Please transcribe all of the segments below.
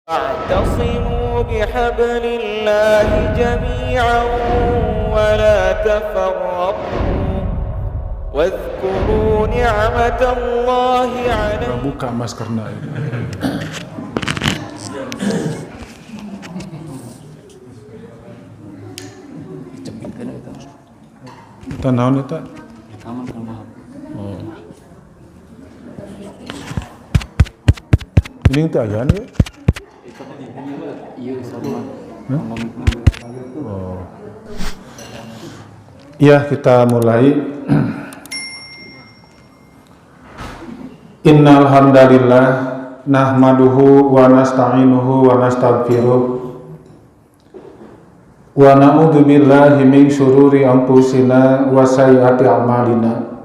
واعتصموا بحبل الله جميعا ولا تفرقوا واذكروا نعمة الله عليكم. Buka maskernya. Kita naon eta? Oh. Ini teh ayaan ya? Oh. Ya, kita mulai. Innal hamdalillah nahmaduhu wa nasta'inuhu wa nastaghfiruh wa na'udzu billahi min syururi anfusina wa sayyiati a'malina.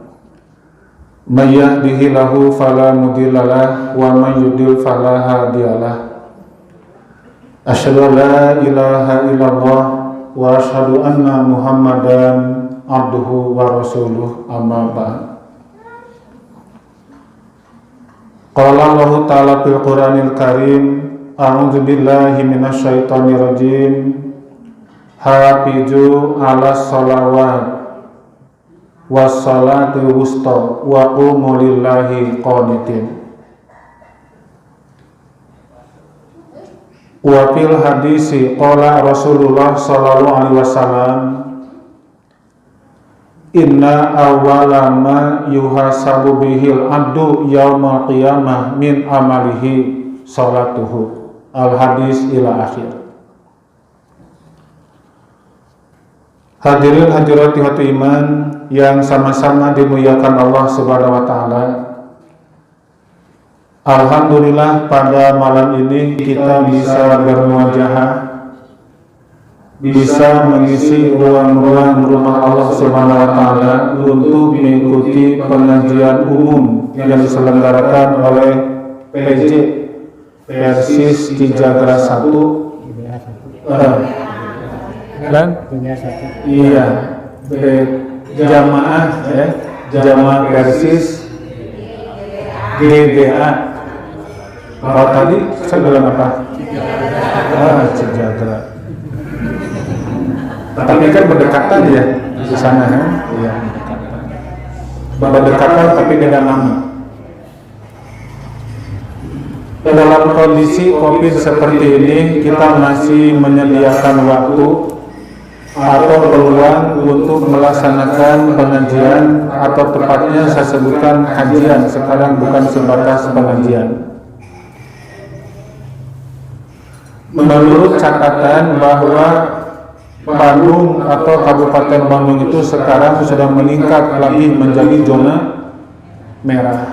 May yahdihillahu fala mudhillalah wa may yudlil fala hadiyalah. Asyhadu an la ilaha illallah wa asyhadu anna Muhammadan abduhu wa rasuluh, amma ba'd. Qala Allah ta'ala fil Qur'anil Karim, a'udzu billahi minasy syaithanir rajim. Hafizu 'alas shalawat was salatil wusta wa qumu lillahi qanitin. Wa fil hadisi qala Rasulullah sallallahu alaihi wasallam, inna awwala ma yuhasabu bihil abdu yaumal qiyamah min amalihi salatuhu. Al hadis ila akhir. Hadirin hadirati hati iman yang sama-sama dimuliakan Allah Subhanahu wa taala. Alhamdulillah pada malam ini kita bisa bermuajahah, bisa mengisi ruang-ruang rumah Allah Subhanahu wa taala untuk mengikuti pengajian umum yang diselenggarakan oleh PJ Persis Cijagra 1 dan iya jamaah jamaah Persis GBA. Kalau tadi saya bilang apa? Cijagra. Tapi kan berdekatan ya di sana kan? Iya, berdekatan tapi beda nama. Dalam kondisi COVID seperti ini, kita masih menyediakan waktu atau peluang untuk melaksanakan pengajian, atau tepatnya saya sebutkan kajian sekarang, bukan sebatas pengajian. Menurut catatan bahwa Bandung atau Kabupaten Bandung itu sekarang sudah meningkat lagi menjadi zona merah.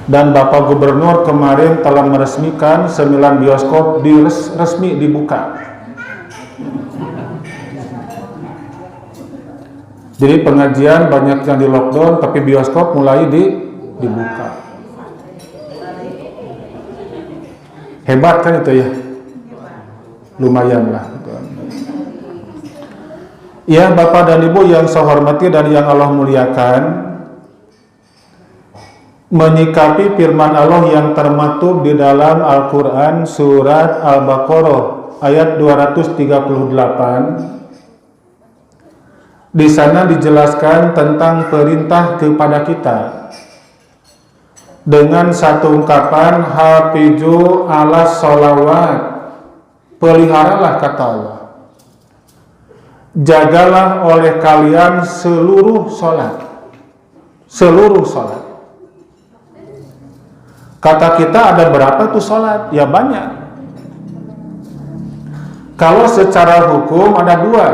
Dan Bapak Gubernur kemarin telah meresmikan 9 bioskop resmi dibuka. Jadi pengajian banyak yang di lockdown, tapi bioskop mulai dibuka. Hebat kan itu ya? Lumayan lah. Ya, Bapak dan Ibu yang saya hormati dan yang Allah muliakan, menyikapi firman Allah yang termaktub di dalam Al-Quran surat Al-Baqarah ayat 238, di sana dijelaskan tentang perintah kepada kita dengan satu ungkapan, hafizu 'alas sholawat, peliharalah kata Allah, jagalah oleh kalian seluruh sholat. Seluruh sholat. Kata kita ada berapa tuh sholat? Ya banyak. Kalau secara hukum ada dua.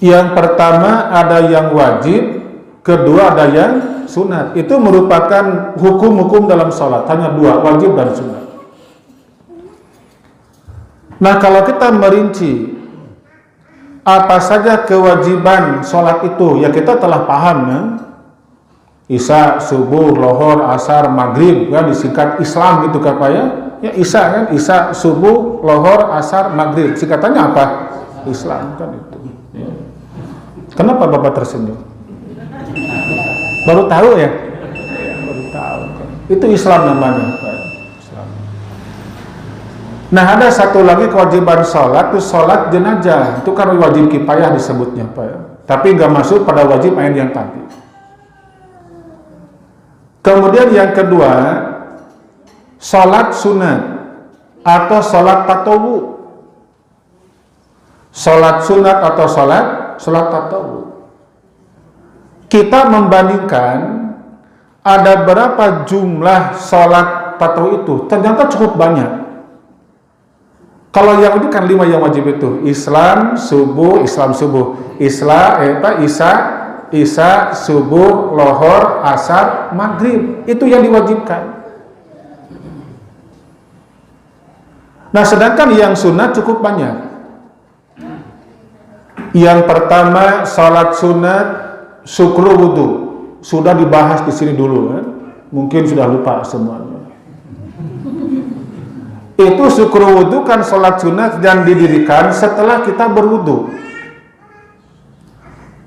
Yang pertama ada yang wajib, kedua ada yang sunat. Itu merupakan hukum-hukum dalam sholat. Hanya dua, wajib dan sunat. Nah, kalau kita merinci apa saja kewajiban sholat itu, ya kita telah paham kan? Isya, subuh, lohor, asar, maghrib, kan disingkat Islam gitu kan Pak ya? Ya Isya kan, Isya, subuh, lohor, asar, maghrib. Singkatannya apa? Islam kan itu. Ya. Kenapa Bapak tersenyum? Baru tahu ya? Baru tahu. Itu Islam namanya Pak. Islam. Nah, ada satu lagi kewajiban sholat, itu sholat jenazah. Itu kan wajib kifayah disebutnya, Pak. Tapi nggak masuk pada wajib ain yang tadi. Kemudian yang kedua, sholat sunat atau sholat tatawu. Sholat sunat atau sholat tatawu. Kita membandingkan ada berapa jumlah sholat tatawu itu, ternyata cukup banyak. Kalau yang ini kan 5 yang wajib itu, Islam subuh, Isya, subuh, lohor, asar, maghrib, itu yang diwajibkan. Nah, sedangkan yang sunat cukup banyak. Yang pertama, salat sunat syukur wudu, sudah dibahas di sini dulu, kan? Mungkin sudah lupa semuanya. Itu syukur wudu kan salat sunat yang didirikan setelah kita berwudu.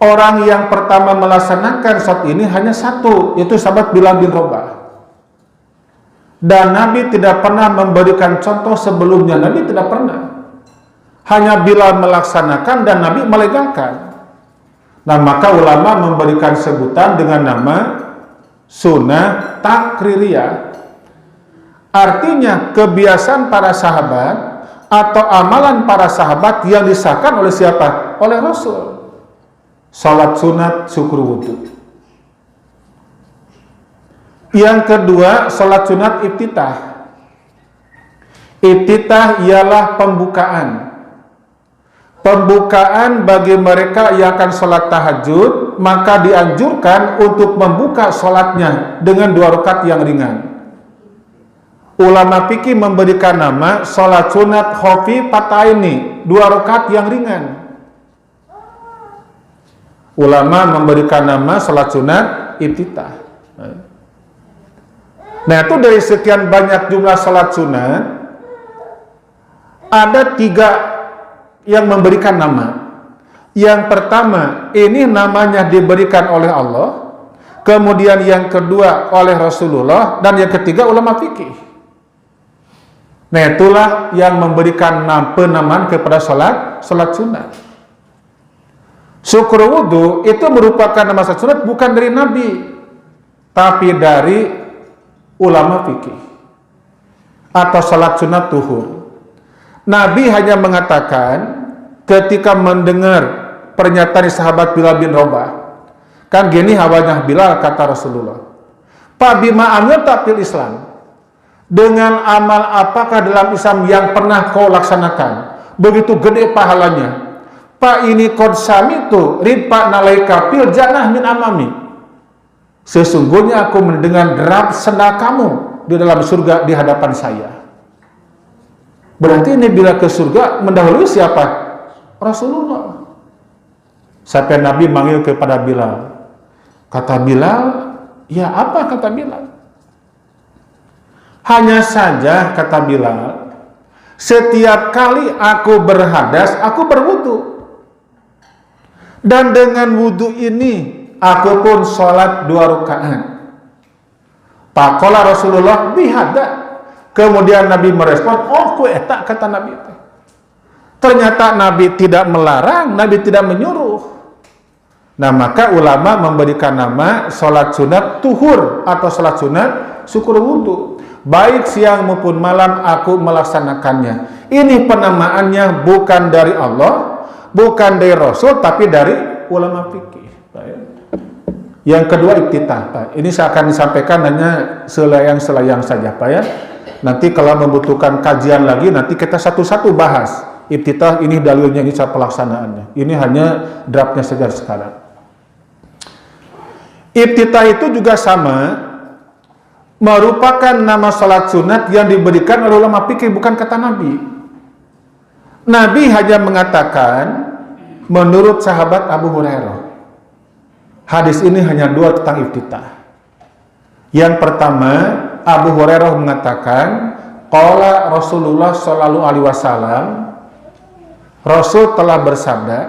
Orang yang pertama melaksanakan salat ini hanya satu, yaitu sahabat Bilal bin Rabah. Dan Nabi tidak pernah memberikan contoh sebelumnya, Nabi tidak pernah. Hanya Bilal melaksanakan dan Nabi melegalkan. Nah, maka ulama memberikan sebutan dengan nama sunnah takririyah. Artinya kebiasaan para sahabat atau amalan para sahabat yang disahkan oleh siapa? Oleh Rasul. Salat sunat syukur wudu. Yang kedua, salat sunat iftitah. Iftitah ialah pembukaan. Pembukaan bagi mereka yang akan salat tahajud, maka dianjurkan untuk membuka salatnya dengan 2 rakaat yang ringan. Ulama fikih memberikan nama salat sunat khafifataini, 2 rakaat yang ringan. Ulama memberikan nama salat sunat iftitah. Nah, itu dari sekian banyak jumlah salat sunat, ada 3 yang memberikan nama. Yang pertama, ini namanya diberikan oleh Allah. Kemudian yang kedua oleh Rasulullah, dan yang ketiga ulama fikih. Nah, itulah yang memberikan penamaan kepada salat sunat. Syukur wudu itu merupakan nama salat sunat bukan dari Nabi, tapi dari ulama fikih atau salat sunat tuhur. Nabi hanya mengatakan ketika mendengar pernyataan sahabat Bilal bin Rabah, kan gini hawanya Bilal, kata Rasulullah, "Pak bima amilta fil Islam?" Dengan amal apakah dalam Islam yang pernah kau laksanakan? Begitu gede pahalanya. Pak ini qad samitu rifa nalaika fil jannah min amami. Sesungguhnya aku mendengar derap sendal kamu di dalam surga di hadapan saya. Berarti ini bila ke surga mendahului siapa? Rasulullah. Sampai Nabi manggil kepada Bilal. Kata Bilal, ya apa kata Bilal? Hanya saja, kata Bilal, setiap kali aku berhadas, aku berwudu. Dan dengan wudu ini, aku pun sholat 2 rakaat. Pakola Rasulullah bihada. Kemudian Nabi merespon, oh kuetak, kata Nabi. Ternyata Nabi tidak melarang, Nabi tidak menyuruh. Nah, maka ulama memberikan nama sholat sunat tuhur atau sholat sunat syukur wudu. Baik siang maupun malam aku melaksanakannya. Ini penamaannya bukan dari Allah, bukan dari Rasul, tapi dari ulama fikih. Yang kedua iftitah, Pak. Ini saya akan disampaikan hanya selayang-selayang saja, Pak ya. Nanti kalau membutuhkan kajian lagi, nanti kita satu-satu bahas. Iftitah ini dalilnya, ini cara pelaksanaannya. Ini hanya draftnya saja sekarang. Iftitah itu juga sama, merupakan nama salat sunat yang diberikan oleh ulama fikih, bukan kata Nabi. Nabi hanya mengatakan menurut sahabat Abu Hurairah. Hadis ini hanya 2 tentang iftitah. Yang pertama, Abu Hurairah mengatakan, qala Rasulullah sallallahu alaihi wasallam, Rasul telah bersabda,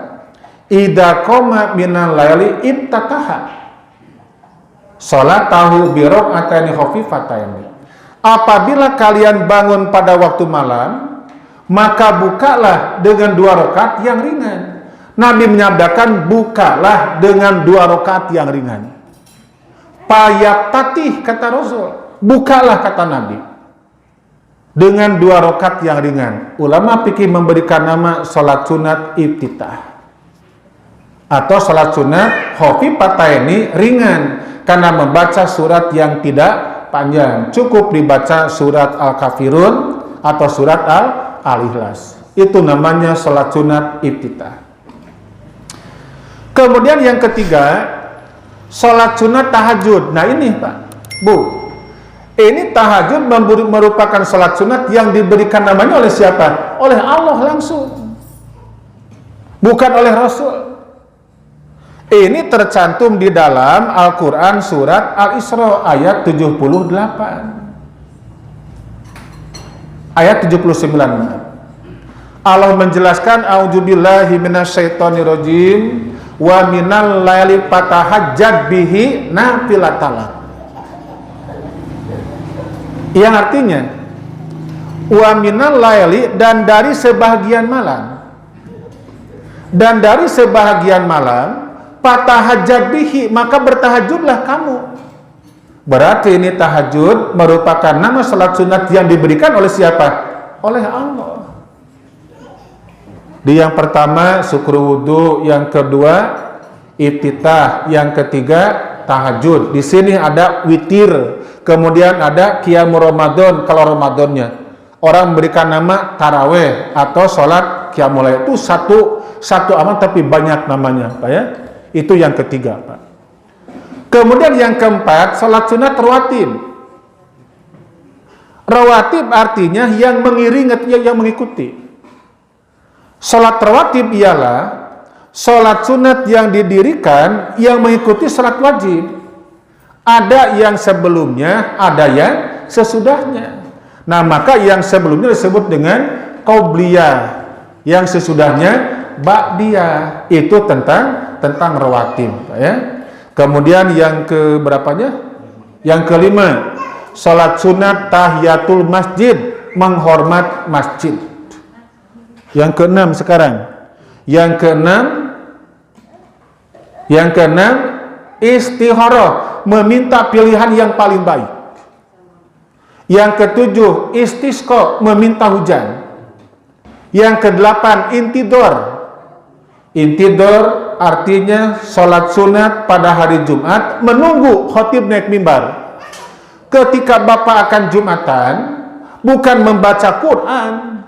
idza qama minal laili ittataha salatahu bi rak'ataini khafifataini. Apabila kalian bangun pada waktu malam, maka bukalah dengan 2 rakaat yang ringan. Nabi menyabdakan bukalah dengan 2 rakaat yang ringan. Payat tatih kata Rasul, bukalah kata Nabi dengan 2 rakaat yang ringan. Ulama fikih memberikan nama salat sunat iftitah atau salat sunat khafifataini, ringan karena membaca surat yang tidak panjang. Cukup dibaca surat Al-Kafirun atau surat Al-Ikhlas. Itu namanya salat sunat iftitah. Kemudian yang ketiga, salat sunat tahajud. Nah ini Pak, Bu, ini tahajud merupakan salat sunat yang diberikan namanya oleh siapa? Oleh Allah langsung, bukan oleh Rasul. Ini tercantum di dalam Al-Quran surat Al-Isra ayat 78, ayat 79. Allah menjelaskan, a'udzubillahi minasyaitonirrajim wa minal laili fatahajjad bihi nafilatan. Yang artinya, wa minal laili, dan dari sebahagian malam, dan dari sebahagian malam, fatahajjad bihi, maka bertahajudlah kamu. Berarti ini tahajud merupakan nama salat sunat yang diberikan oleh siapa? Oleh Allah. Di yang pertama syukur wudu, yang kedua iftitah, yang ketiga tahajud. Di sini ada witir, kemudian ada qiyamul Ramadan kalau Ramadannya. Orang memberikan nama taraweh atau sholat qiyamul lail. Itu satu amal tapi banyak namanya, Pak ya. Itu yang ketiga, Pak. Kemudian yang keempat, salat sunat rawatib. Rawatib artinya yang mengiringi, yang mengikuti. Salat rawatib ialah salat sunat yang didirikan yang mengikuti salat wajib. Ada yang sebelumnya, ada yang sesudahnya. Nah, maka yang sebelumnya disebut dengan qobliyah, yang sesudahnya ba'diyah. Itu tentang rawatib, ya. Kemudian yang ke berapanya? Yang kelima, salat sunat tahiyatul masjid, menghormat masjid. Yang keenam sekarang. Yang keenam istikharah, meminta pilihan yang paling baik. Yang ketujuh istisqa, meminta hujan. Yang kedelapan intidor. Intidor artinya salat sunat pada hari Jumat, menunggu khatib naik mimbar. Ketika Bapak akan Jumatan, bukan membaca Quran,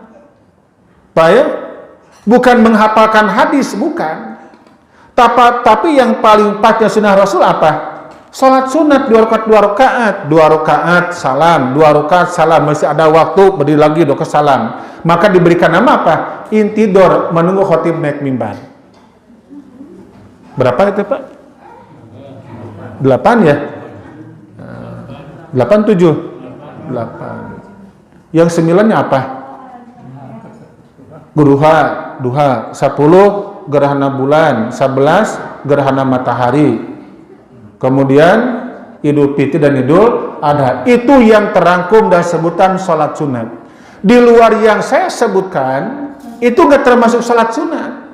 baik, bukan menghafalkan hadis, bukan. Tapi yang paling pasnya sunnah Rasul apa? Salat sunat 2 rakaat salam, 2 rakaat salam, masih ada waktu berdiri lagi 2 rakaat salam. Maka diberikan nama apa? Intidor, menunggu khatib naik mimbar. Berapa itu Pak? 8 ya? 8, 7? 8. Yang 9-nya apa? Duha, 10 gerhana bulan, 11 gerhana matahari. Kemudian Idul Fitri dan Idul Adha. Itu yang terangkum dan sebutan salat sunat. Di luar yang saya sebutkan, itu nggak termasuk salat sunat.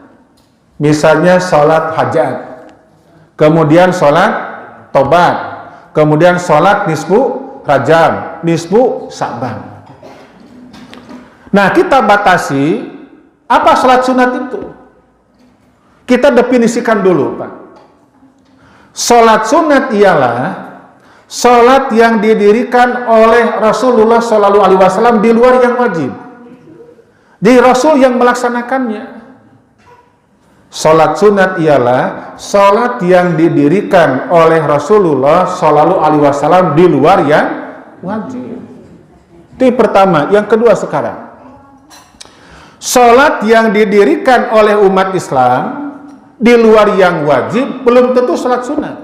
Misalnya salat hajat, kemudian salat tobat, kemudian salat nisfu Rajab, nisfu Sa'ban. Nah, kita batasi apa salat sunat itu. Kita definisikan dulu, Pak. Salat sunat ialah salat yang didirikan oleh Rasulullah SAW di luar yang wajib. Jadi Rasul yang melaksanakannya. Salat sunat ialah salat yang didirikan oleh Rasulullah SAW di luar yang wajib. Itu yang pertama. Yang kedua sekarang, salat yang didirikan oleh umat Islam di luar yang wajib belum tentu salat sunat.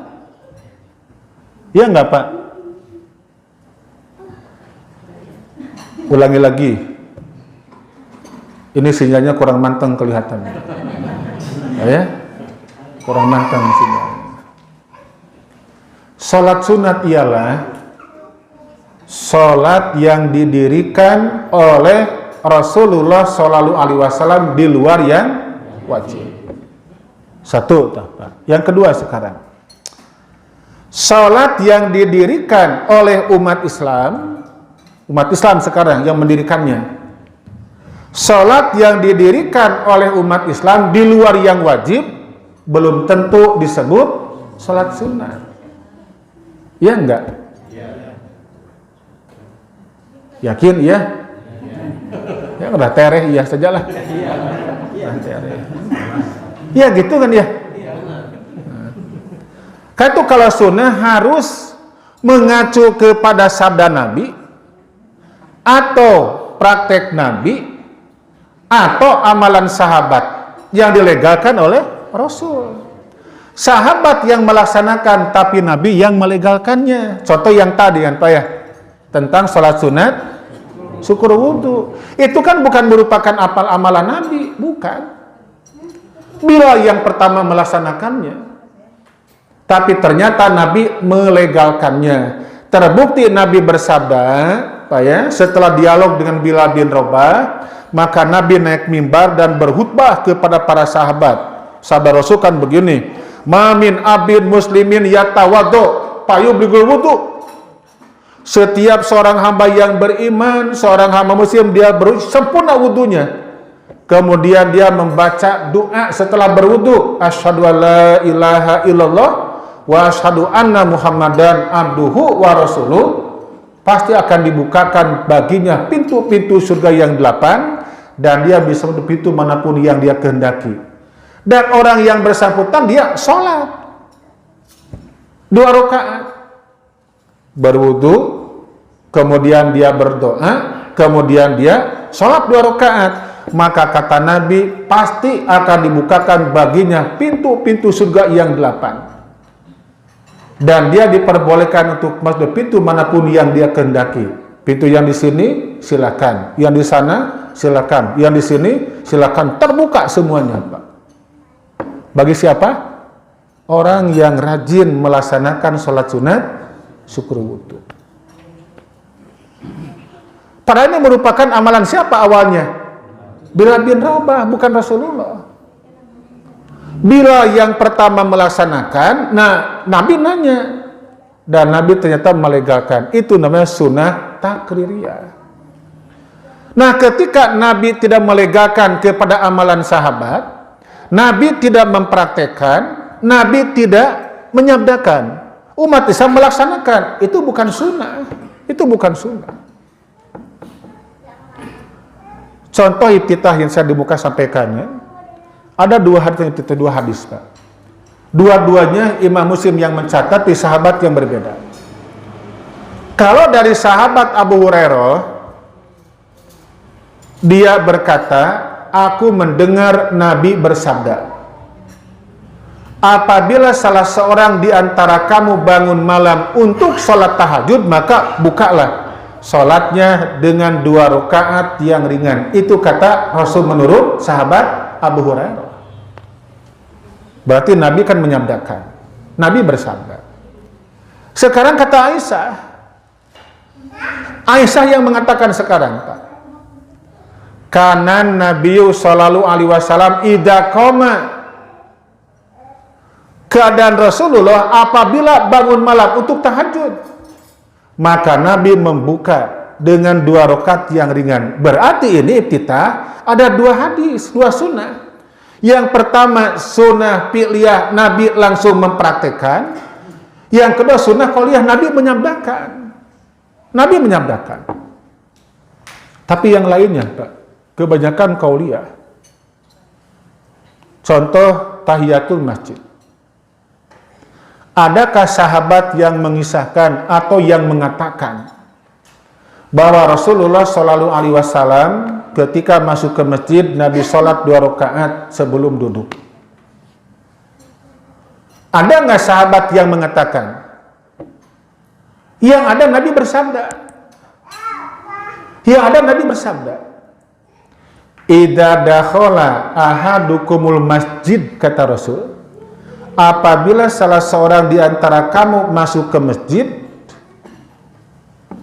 Ya enggak Pak? Ulangi lagi. Ini sinyalnya kurang manteng kelihatan. Ya, kurang manteng sinyalnya. Salat sunat ialah salat yang didirikan oleh Rasulullah Shallallahu Alaihi Wasallam di luar yang wajib. Satu. Yang kedua sekarang, salat yang didirikan oleh umat Islam sekarang yang mendirikannya. Salat yang didirikan oleh umat Islam di luar yang wajib belum tentu disebut salat sunnah. Ya enggak? Yakin ya? Ya udah tereh iya sajalah. Ya gitu kan ya? Kan itu kalau sunnah harus mengacu kepada sabda Nabi atau praktek Nabi atau amalan sahabat yang dilegalkan oleh Rasul. Sahabat yang melaksanakan tapi Nabi yang melegalkannya. Contoh yang tadi kan Pak ya, tentang sholat sunat syukur wudhu. Itu kan bukan merupakan amalan Nabi, bukan. Bila yang pertama melaksanakannya, tapi ternyata Nabi melegalkannya. Terbukti Nabi bersabda, Pak ya, setelah dialog dengan Bilal bin Rabah, maka Nabi naik mimbar dan berkhutbah kepada para sahabat. Sabda Rasul kan begini, "Mamin abid muslimin yatawaddo fayublighul wudu." Setiap seorang hamba yang beriman, seorang hamba muslim, dia sempurna wudunya. Kemudian dia membaca doa setelah berwudu, asyhadu alla ilaha illallah wa asyhadu anna muhammadan abduhu wa rasuluh. Pasti akan dibukakan baginya pintu-pintu surga yang 8 dan dia bisa menutup pintu manapun yang dia kehendaki. Dan orang yang bersangkutan dia sholat 2 rakaat, berwudu, kemudian dia berdoa, kemudian dia sholat 2 rakaat. Maka kata Nabi, pasti akan dibukakan baginya pintu-pintu surga yang 8. Dan dia diperbolehkan untuk masuk pintu manapun yang dia kehendaki. Pintu yang di sini silakan, yang di sana silakan, yang di sini silakan, terbuka semuanya, Pak. Bagi siapa? Orang yang rajin melaksanakan sholat sunat syukur wudhu. Padahal ini merupakan amalan siapa awalnya? Bilal bin Rabah, bukan Rasulullah. Bila yang pertama melaksanakan, nah Nabi nanya, dan Nabi ternyata melegalkan. Itu namanya sunnah takririyah. Nah, ketika Nabi tidak melegalkan kepada amalan sahabat, Nabi tidak mempraktekkan, Nabi tidak menyabdakan, umat Islam melaksanakan. Itu bukan sunnah. Itu bukan sunnah. Contoh iftitah yang saya di muka sampaikan ya. Ada 2 hadis, Pak. Dua-duanya Imam Muslim yang mencatat di sahabat yang berbeda. Kalau dari sahabat Abu Hurairah, dia berkata, aku mendengar Nabi bersabda, apabila salah seorang di antara kamu bangun malam untuk sholat tahajud, maka bukalah sholatnya dengan 2 rakaat yang ringan. Itu kata Rasul menurut sahabat Abu Hurairah. Berarti Nabi kan menyabdakan, Nabi bersabda. Sekarang kata Aisyah yang mengatakan sekarang, Pak, kanan Nabi Shallallahu Alaihi Wasallam idza qama, keadaan Rasulullah apabila bangun malam untuk tahajud, maka Nabi membuka dengan 2 rakaat yang ringan. Berarti ini iftitah ada 2 hadis, 2 sunnah. Yang pertama sunnah fi'liyah, Nabi langsung mempraktekkan. Yang kedua sunnah qauliyah, Nabi menyabdakan. Nabi menyabdakan. Tapi yang lainnya, Pak, kebanyakan qauliyah. Contoh tahiyatul masjid. Adakah sahabat yang mengisahkan atau yang mengatakan bahwa Rasulullah Shallallahu Alaihi Wasallam ketika masuk ke masjid, Nabi sholat 2 rakaat sebelum duduk? Ada nggak sahabat yang mengatakan? Yang ada Nabi bersabda. Yang ada Nabi bersabda, idza dakhala ahadukumul masjid, kata Rasul, apabila salah seorang di antara kamu masuk ke masjid,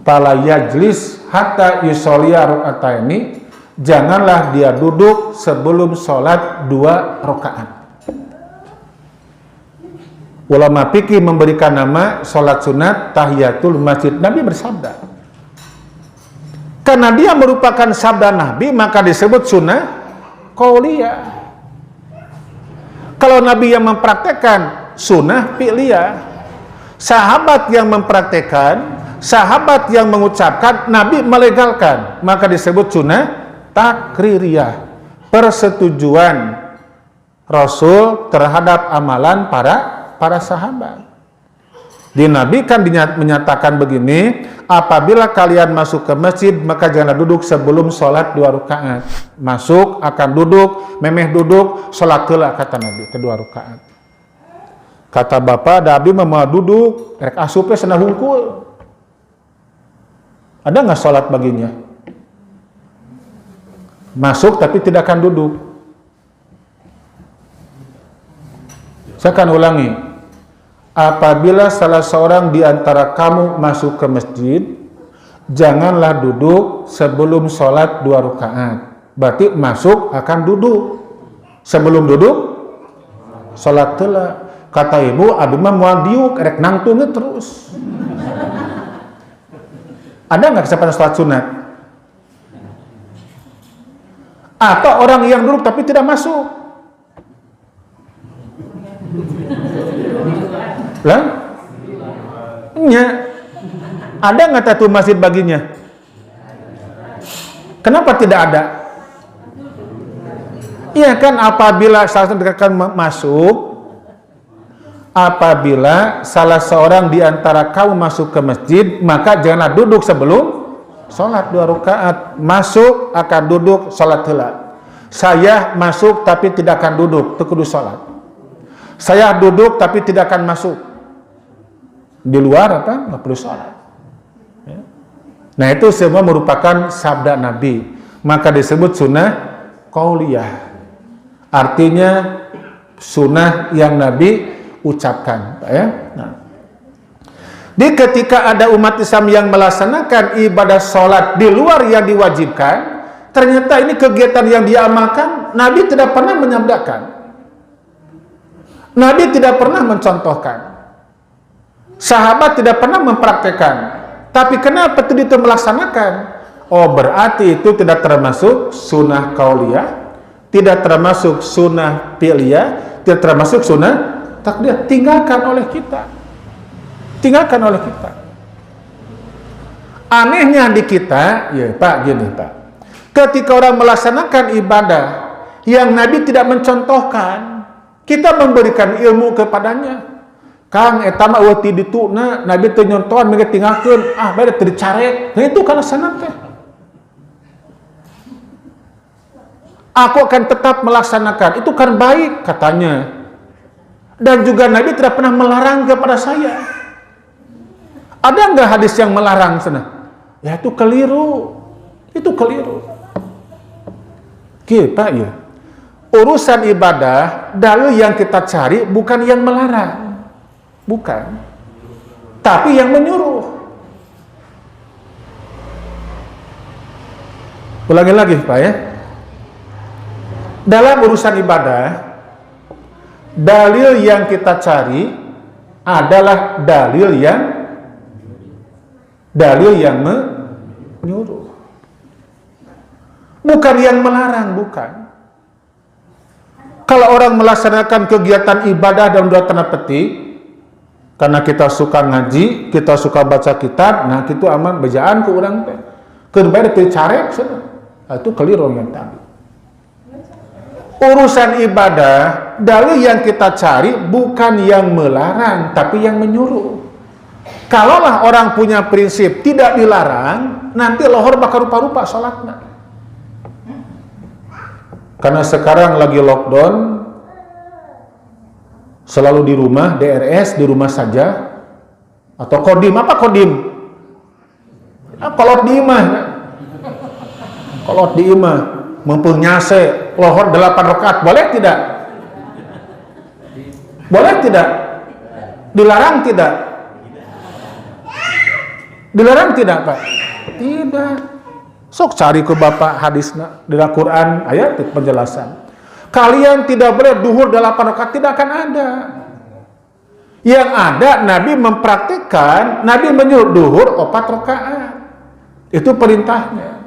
fala yajlis hatta yusolliya raka'ataini, janganlah dia duduk sebelum sholat 2 rakaat. Ulama fikih memberikan nama sholat sunat tahiyatul masjid. Nabi bersabda, karena dia merupakan sabda Nabi maka disebut sunnah qauliyah. Kalau Nabi yang mempraktekkan, sunnah fi'liyah. Sahabat yang mempraktekkan, sahabat yang mengucapkan, Nabi melegalkan, maka disebut sunnah takririyah, persetujuan Rasul terhadap amalan para sahabat. Di Nabi kan menyatakan begini, apabila kalian masuk ke masjid maka janganlah duduk sebelum sholat 2 rakaat. Masuk akan duduk, memeh duduk, sholat heula kata Nabi ke 2 rakaat. Kata bapak, Nabi mau duduk, rek asupnya senah hungkul. Ada nggak sholat baginya? Masuk tapi tidak akan duduk. Saya akan ulangi. Apabila salah seorang di antara kamu masuk ke masjid, janganlah duduk sebelum sholat 2 rakaat. Berarti masuk akan duduk. Sebelum duduk, sholat heula. Kata ibu, abi mah moal diuk, rek nangtungnya terus. Ada nggak kesempatan sholat sunat? Atau orang yang duduk tapi tidak masuk? Lah? Nya. Ada nggak tato masjid baginya? Kenapa tidak ada? Iya kan, apabila salah seorang akan masuk, apabila salah seorang di antara kamu masuk ke masjid, maka janganlah duduk sebelum sholat 2 rakaat. Masuk akan duduk, sholat heula. Saya masuk tapi tidak akan duduk, teu kudu sholat. Saya duduk tapi tidak akan masuk. Di luar apa? Nggak perlu sholat. Ya. Nah itu semua merupakan sabda Nabi. Maka disebut sunnah qauliyah. Artinya sunnah yang Nabi ucapkan. Ya. Nah. Di ketika ada umat Islam yang melaksanakan ibadah sholat di luar yang diwajibkan, ternyata ini kegiatan yang diamalkan, Nabi tidak pernah menyabdakan. Nabi tidak pernah mencontohkan. Sahabat tidak pernah mempraktekkan. Tapi kenapa itu melaksanakan? Oh, berarti itu tidak termasuk sunnah qauliyah, tidak termasuk sunnah fi'liyah, tidak termasuk sunnah takdir. Tinggalkan oleh kita. Tinggalkan oleh kita. Anehnya di kita, ya Pak, gini Pak. Ketika orang melaksanakan ibadah yang Nabi tidak mencontohkan, kita memberikan ilmu kepadanya. Kang etama wati dituna Nabi teu nyontohan mereka tinggalkeun, beda teu dicarek. Nah itu kana sanad teh. Aku akan tetap melaksanakan. Itu kan baik katanya. Dan juga Nabi tidak pernah melarang kepada saya. Ada enggak hadis yang melarang sana? Ya itu keliru. Itu keliru. Kita ya. Urusan ibadah, dalil yang kita cari bukan yang melarang. Bukan, tapi yang menyuruh. Ulangi lagi Pak ya. Dalam urusan ibadah, dalil yang kita cari adalah dalil yang menyuruh. Bukan yang melarang, bukan. Kalau orang melaksanakan kegiatan ibadah dalam 2 tanda petik, karena kita suka ngaji, kita suka baca kitab, nah itu aman bejaan ke orang teh. Keur bae teu carek cenah. Itu keliru yang tadi. Urusan ibadah, dalil yang kita cari bukan yang melarang, tapi yang menyuruh. Kalaulah orang punya prinsip tidak dilarang, nanti lohor bakal rupa-rupa salatna. Karena sekarang lagi lockdown, selalu di rumah, DRS, di rumah saja, atau kodim, apa kodim? Kolot di imah, kolot di imah, mempunyase, lohor 8 rakaat, boleh tidak? Boleh tidak? Dilarang tidak? Dilarang tidak Pak? Tidak. Sok cari ke Bapak hadisna di Al-Quran, ayat penjelasan. Kalian tidak boleh duhur 8 rakaat, tidak akan ada. Yang ada Nabi mempraktikkan, Nabi menyuruh duhur 4 rakaat. Itu perintahnya.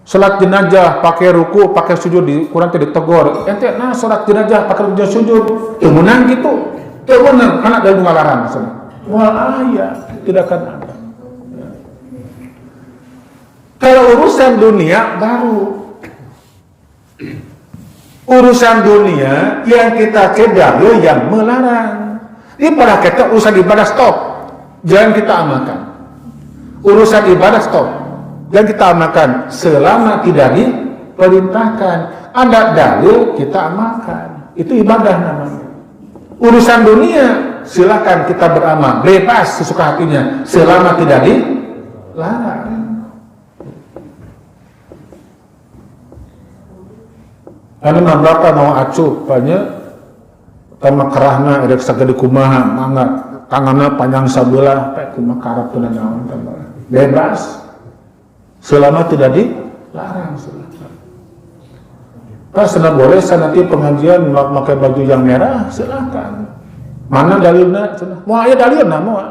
Salat jenazah pakai ruku, pakai sujud di Quran tidak ditegur. Ente nah salat jenazah pakai ruku sujud, teu meunang gitu. Teu meunang kana dari ngalarang sana. Wal aya tidak akan ada. Kalau urusan dunia baru. Urusan dunia yang kita cegah yang melarang. Ini pada kita urusan ibadah stop. Jangan kita amalkan. Urusan ibadah stop. Jangan kita amalkan selama tidak diperintahkan. Ada dalil kita amalkan. Itu ibadah namanya. Urusan dunia silakan kita beramal bebas sesuka hatinya selama tidak dilarang. Anu nabraka mau acup banyak tama kerahna erek sagede kumaha mangga tanganna panjang sabelah teh kumaha karep teu naon bebas selama tidak dilarang. Pas boleh nanti pengajian memakai baju yang merah silakan. Mana dalilna cenah? Moal aya dalilna moal.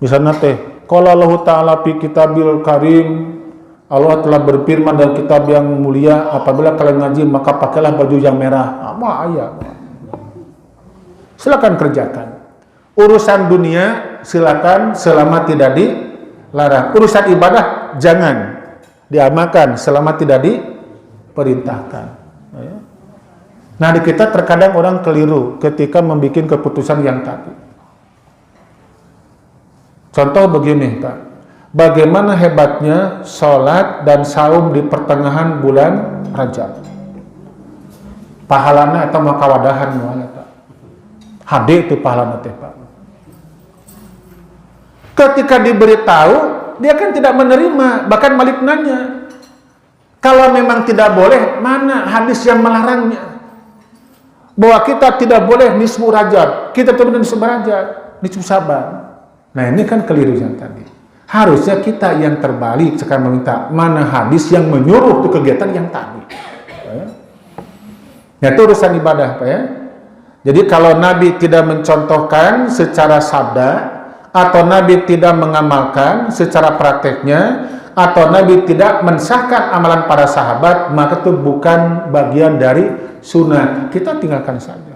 Misalna teh qala Allah taala fi kitabil karim, Allah telah berfirman dalam kitab yang mulia, apabila kalian ngaji maka pakailah baju yang merah. Apa ayat? Silakan kerjakan. Urusan dunia silakan selama tidak dilarang. Urusan ibadah jangan diamalkan selama tidak diperintahkan. Nah, di kita terkadang orang keliru ketika membuat keputusan yang tadi. Contoh begini, Pak. Bagaimana hebatnya sholat dan saum di pertengahan bulan Rajab. Pahalana atau makawadahan muanya, Pak. Hade itu pahalana teh, Pak. Ketika diberitahu, dia kan tidak menerima, bahkan Malik nanya, kalau memang tidak boleh, mana hadis yang melarangnya? Bahwa kita tidak boleh nisfu Rajab, kita tidak boleh nisfu Rajab, nisfu Saban. Nah, ini kan keliru yang tadi. Harusnya kita yang terbalik sekarang meminta mana hadis yang menyuruh ke kegiatan yang tadi. Ya, itu urusan ibadah, Pak ya. Jadi kalau Nabi tidak mencontohkan secara sabda, atau Nabi tidak mengamalkan secara prakteknya, atau Nabi tidak mensahkan amalan para sahabat, maka itu bukan bagian dari sunnah. Kita tinggalkan saja.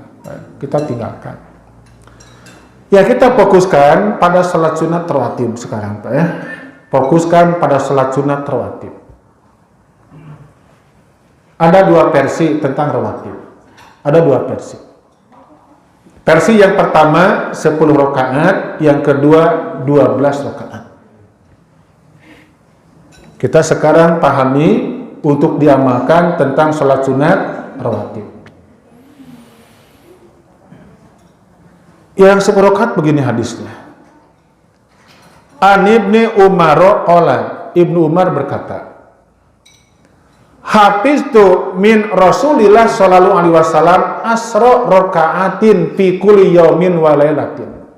Kita tinggalkan. Ya, kita fokuskan pada salat sunat rawatib sekarang, Pak ya. Fokuskan pada salat sunat rawatib. Ada dua versi tentang rawatib. Ada dua versi. Versi yang pertama 10 rakaat, yang kedua 12 rakaat. Kita sekarang pahami untuk diamalkan tentang salat sunat rawatib. Yang 10 rakaat begini hadisnya. An Ibni Umar qala, Ibnu Umar berkata, hafiztu min Rasulillah sallallahu alaihi wasallam asra rakaatin fi kulli yaumin wa lailatin.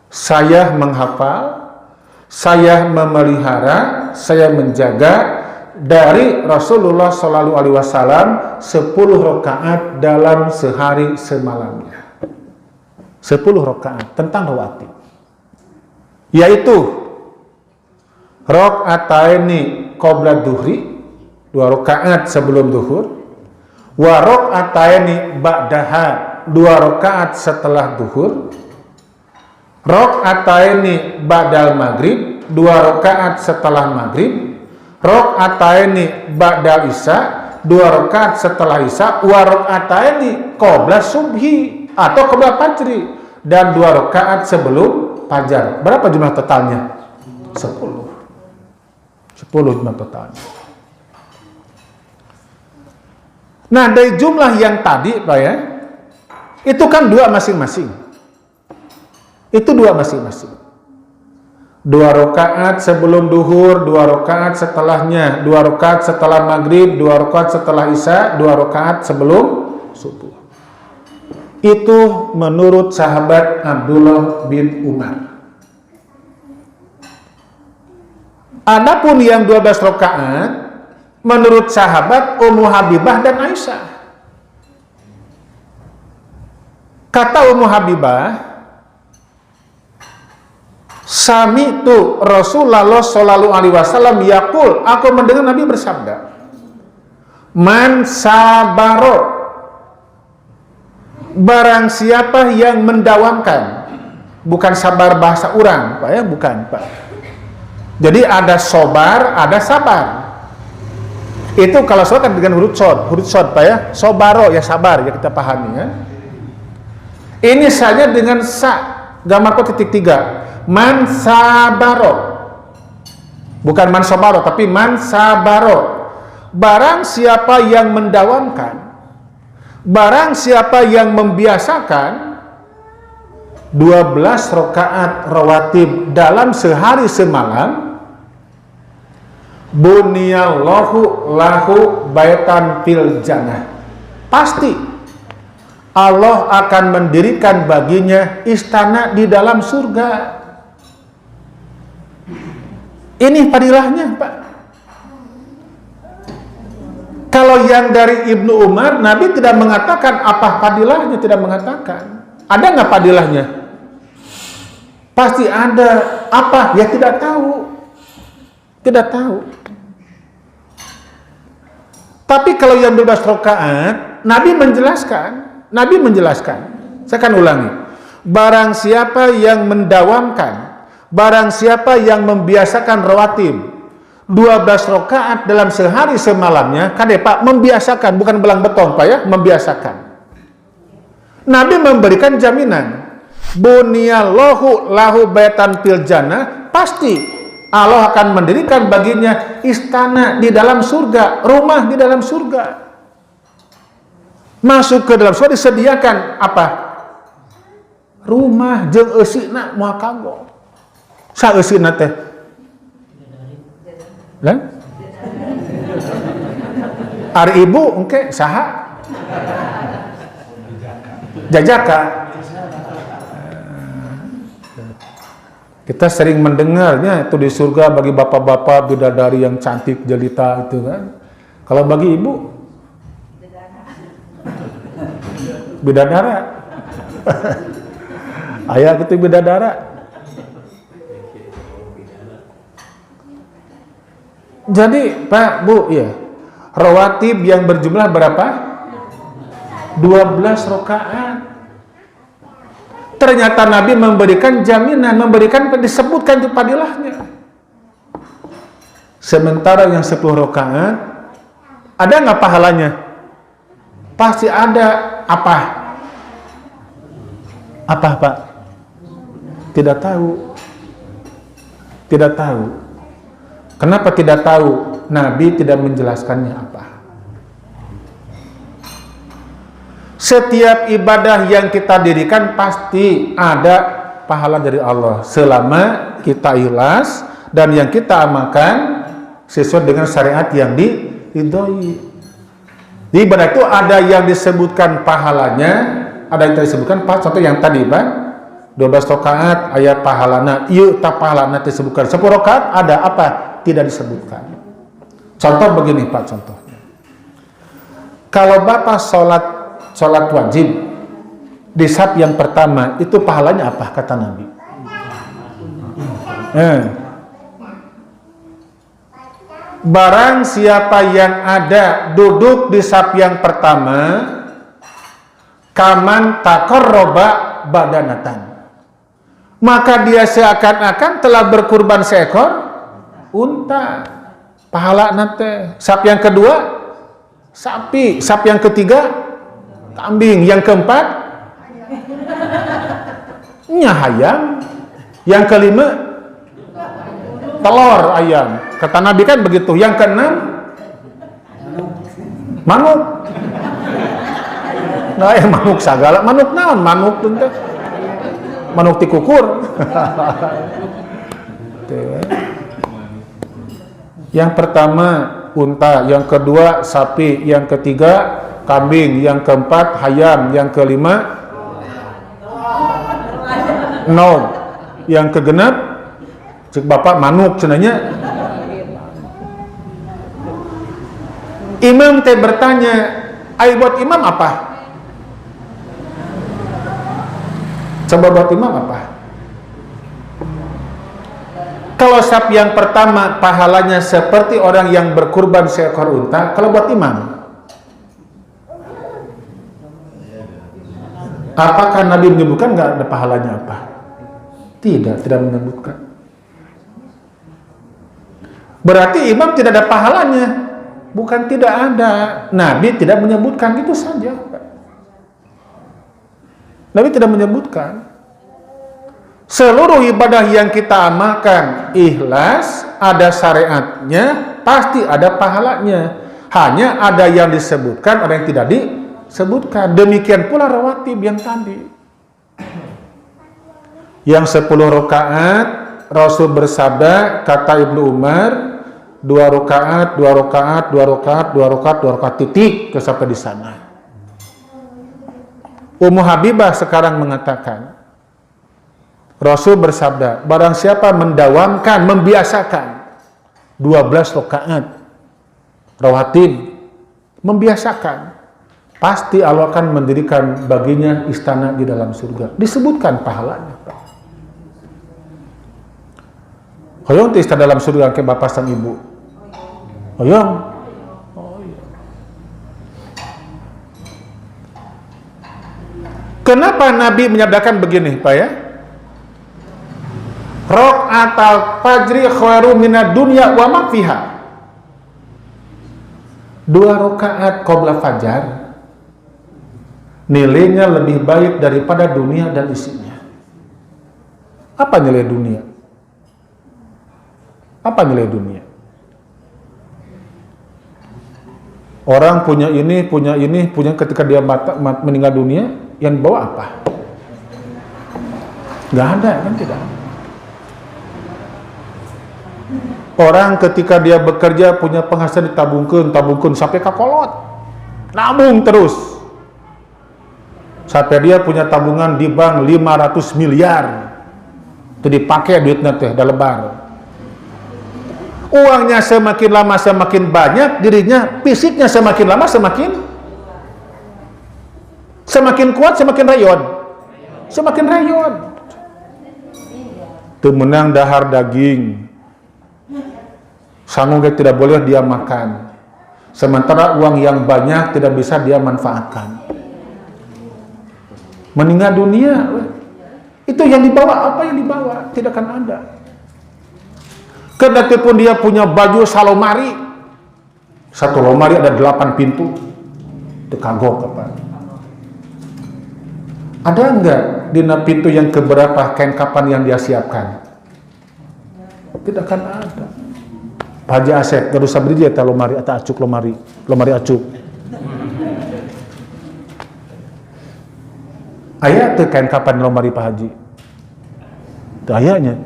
Saya menghafal, saya memelihara, saya menjaga dari Rasulullah sallallahu alaihi wasallam 10 rakaat dalam sehari semalamnya. 10 rakaat tentang rawatib, yaitu rakaataini qabla duhri, 2 rakaat sebelum duhur, wa rakaataini ba'daha, 2 rakaat setelah duhur, rakaataini ba'dal maghrib, 2 rakaat setelah maghrib, rakaataini ba'dal isya, 2 rakaat setelah isya, wa rakaataini qabla subhi atau qabla fajri, dan 2 rakaat sebelum fajar. Berapa jumlah totalnya? 10 jumlah totalnya. Nah, dari jumlah yang tadi, Pak ya, itu kan 2 masing-masing. Itu 2 masing-masing. 2 rakaat sebelum duhur, 2 rakaat setelahnya, 2 rakaat setelah maghrib, 2 rakaat setelah isya, 2 rakaat sebelum subuh. Itu menurut sahabat Abdullah bin Umar. Adapun yang 12 rakaat menurut sahabat Ummu Habibah dan Aisyah. Kata Ummu Habibah, sami'tu Rasulullah sallallahu alaihi wasallam yaqul, aku mendengar Nabi bersabda, man sabaro, barang siapa yang mendawamkan, bukan sabar bahasa orang, Pak ya, bukan, Pak. Jadi ada sobar, ada sabar. Itu kalau soal kan dengan huruf sod, Pak ya. Sobaro ya sabar ya, kita pahami ya. Ini saja dengan sa, gambar kok titik 3. Man sabaro. Bukan man sobaro, tapi man sabaro. Barang siapa yang mendawamkan, barang siapa yang membiasakan 12 rakaat rawatib dalam sehari semalam, buniyallahu lahu baitan fil jannah, pasti Allah akan mendirikan baginya istana di dalam surga. Ini fadilahnya, Pak. Kalau yang dari Ibnu Umar, Nabi tidak mengatakan apa fadilahnya, tidak mengatakan. Ada nggak fadilahnya? Pasti ada. Apa? Ya tidak tahu. Tidak tahu. Tapi kalau yang 12 rakaat, Nabi menjelaskan. Saya akan ulangi. Barang siapa yang mendawamkan, barang siapa yang membiasakan rawatib 12 rakaat dalam sehari semalamnya, kade Pak, membiasakan, bukan belang beton Pak ya, membiasakan. Nabi memberikan jaminan, buniyallahu lahu baitan fil jannah, pasti Allah akan mendirikan baginya istana di dalam surga, rumah di dalam surga. Masuk ke dalam surga disediakan apa? Rumah jeung eusina moal kanggo. Sa eusina teh? Lah? Ari ibu engke saha? Jajaka. Kita sering mendengarnya itu di surga bagi bapak-bapak bidadari yang cantik jelita itu kan. Kalau bagi ibu bidadara. Ayah gitu bidadara. Jadi Pak, Bu, ya. Rawatib yang berjumlah berapa? 12 rakaat. Ternyata Nabi memberikan jaminan, disebutkan itu fadilahnya. Sementara yang 10 rakaat, ada nggak pahalanya? Pasti ada. Apa? Apa, Pak? Tidak tahu. Tidak tahu. Kenapa tidak tahu? Nabi tidak menjelaskannya apa. Setiap ibadah yang kita dirikan pasti ada pahala dari Allah selama kita ikhlas dan yang kita amalkan sesuai dengan syariat yang diridhoi. Di ibadah itu ada yang disebutkan pahalanya, ada yang disebutkan contoh yang tadi Pak, 12 rakaat ayat pahalana, ieu ta pahalana disebutkan. 10 rakaat ada apa? Tidak disebutkan. Contoh begini Pak, contohnya. Kalau Bapak sholat wajib di saf yang pertama itu pahalanya apa kata Nabi? Barang siapa yang ada duduk di saf yang pertama, kaman taqarraba badanatan, maka dia seakan-akan telah berkurban seekor unta. Pahala nate. Saf yang kedua sapi, saf yang ketiga kambing, yang keempat ayam, yang kelima telur ayam. Kata Nabi kan begitu. Yang keenam manuk. Nah, manuk sagala, manuk naon? Manuk teh. Manuk tikukur. Yang pertama unta, yang kedua sapi, yang ketiga kambing, yang keempat ayam, yang kelima nog, yang kegenap cek bapak manuk cenanya Imam teh bertanya, "Ai buat imam apa?" Coba buat imam apa? Kalau saf yang pertama pahalanya seperti orang yang berkurban seekor unta, kalau buat imam, apakah Nabi menyebutkan nggak ada pahalanya apa? Tidak menyebutkan. Berarti imam tidak ada pahalanya. Bukan tidak ada. Nabi tidak menyebutkan, itu saja. Nabi tidak menyebutkan. Seluruh ibadah yang kita amalkan ikhlas, ada syariatnya, pasti ada pahalanya. Hanya ada yang disebutkan, ada yang tidak disebutkan. Demikian pula rawatib yang tadi. Yang 10 rakaat, Rasul bersabda, kata Ibnu Umar, 2 rakaat, 2 rakaat, 2 rakaat, 2 rakaat, 2 rakaat, titik, sampai di sana. Ummu Habibah sekarang mengatakan, Rasul bersabda, barang siapa mendawamkan, membiasakan 12 rakaat rawatib, membiasakan, pasti Allah akan mendirikan baginya istana di dalam surga. Disebutkan pahalanya. Hoyong istana dalam surga ke bapak sang ibu. Hoyong. Oh, iya. Kenapa Nabi menyabdakan begini, Pak ya? Raka'atal fajri khairu minad dunya wa ma fiha. 2 rakaat qabla fajar nilainya lebih baik daripada dunia dan isinya. Apa nilai dunia? Apa nilai dunia? Orang punya ini, punya ketika dia meninggal dunia, yang dibawa apa? Nggak ada, kan tidak. Orang ketika dia bekerja punya penghasilan ditabungkan sampai ke kolot, nabung terus sampai dia punya tabungan di bank 500 miliar, itu dipakai duitnya teh, dah lebar. Uangnya semakin lama semakin banyak, dirinya fisiknya semakin lama semakin kuat, semakin rayon. Itu menang dahar daging. Sanggup tidak boleh dia makan. Sementara uang yang banyak tidak bisa dia manfaatkan. Meninggal dunia, itu yang dibawa, apa yang dibawa? Tidak akan ada. Kendati pun dia punya baju salomari, satu lomari ada 8 pintu, itu kagok apa? Ada enggak di pintu yang keberapa kain kapan yang dia siapkan? Tidak akan ada. Pak Haji Asep, gak usah beri dia lomari atau acuk lomari acuk. Ayah tuh kain kapan lomari Pak Haji? Itu ayahnya.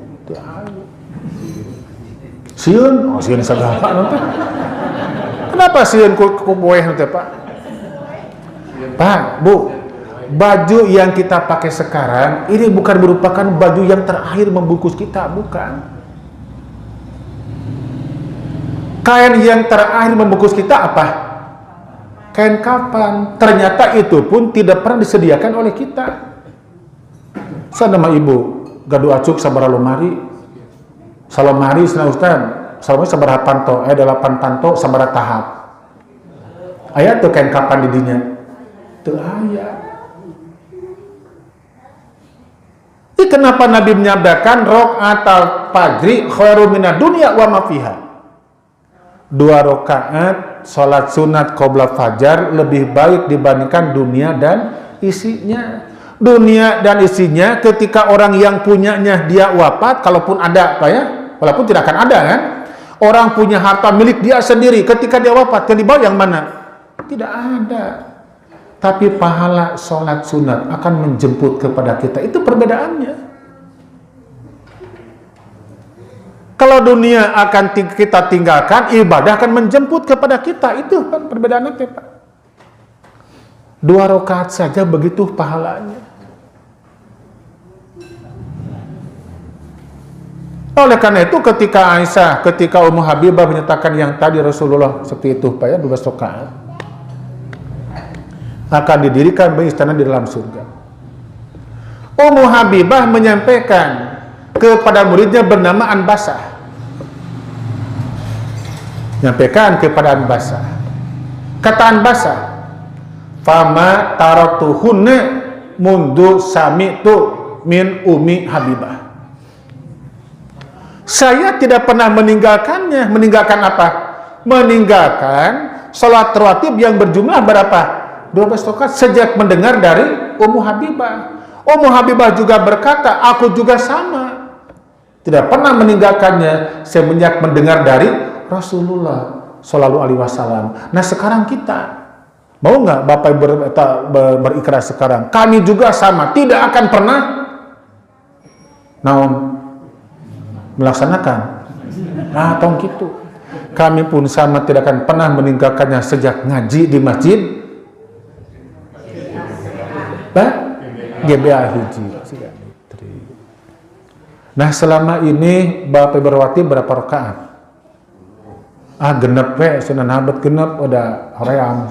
Sieun, sieun sagala nanti. Kenapa sieun ku boeh nanti Pak? Pak, Bu, baju yang kita pakai sekarang ini bukan merupakan baju yang terakhir membungkus kita, bukan. Kain yang terakhir membungkus kita apa? Kain kapan? Ternyata itu pun tidak pernah disediakan oleh kita. Saya nama ibu, gaduh acuk sabara lomari. Salomari sana Ustaz, salomari sabaraha panto, 8 panto sabaraha tahap. Aya tuh kain kapan di dinya? Teu aya. Kenapa Nabi menyabdakan raka'atal fajri khairu minad dunya wa ma fiha? 2 rakaat salat sunat qabla fajar lebih baik dibandingkan dunia dan isinya. Dunia dan isinya ketika orang yang punyanya dia wafat, kalaupun ada Pak ya, walaupun tidak akan ada kan, orang punya harta milik dia sendiri, ketika dia wafat yang dibawa yang mana? Tidak ada. Tapi pahala sholat sunat akan menjemput kepada kita, itu perbedaannya. Kalau dunia akan kita tinggalkan, ibadah akan menjemput kepada kita, itu kan perbedaannya Pak. 2 rakaat saja begitu pahalanya. Oleh karena itu ketika Aisyah, ketika Ummu Habibah menyatakan yang tadi Rasulullah seperti itu, Pak ya, 12 rakaat akan didirikan istana di dalam surga. Ummu Habibah menyampaikan kepada muridnya bernama Anbasah. Menyampaikan kepada Anbasah. Kata Anbasah, "Fama taraktuhunna mundu sami'tu min Ummi Habibah." Saya tidak pernah meninggalkannya. Meninggalkan apa? Meninggalkan sholat rawatib yang berjumlah berapa? 12 rakaat sejak mendengar dari Ummu Habibah. Ummu Habibah juga berkata, aku juga sama. Tidak pernah meninggalkannya semenjak mendengar dari Rasulullah Shallallahu Alaihi Wasallam. Nah sekarang kita mau nggak Bapak Ibu berikrar sekarang? Kami juga sama, tidak akan pernah melaksanakan. Nah, tong gitu. Kami pun sama tidak akan pernah meninggalkannya sejak ngaji di masjid. GBA hiji. Nah, selama ini Bapak berwati berapa rakaat? Genep we, Sunan Habet genep, udah hoream.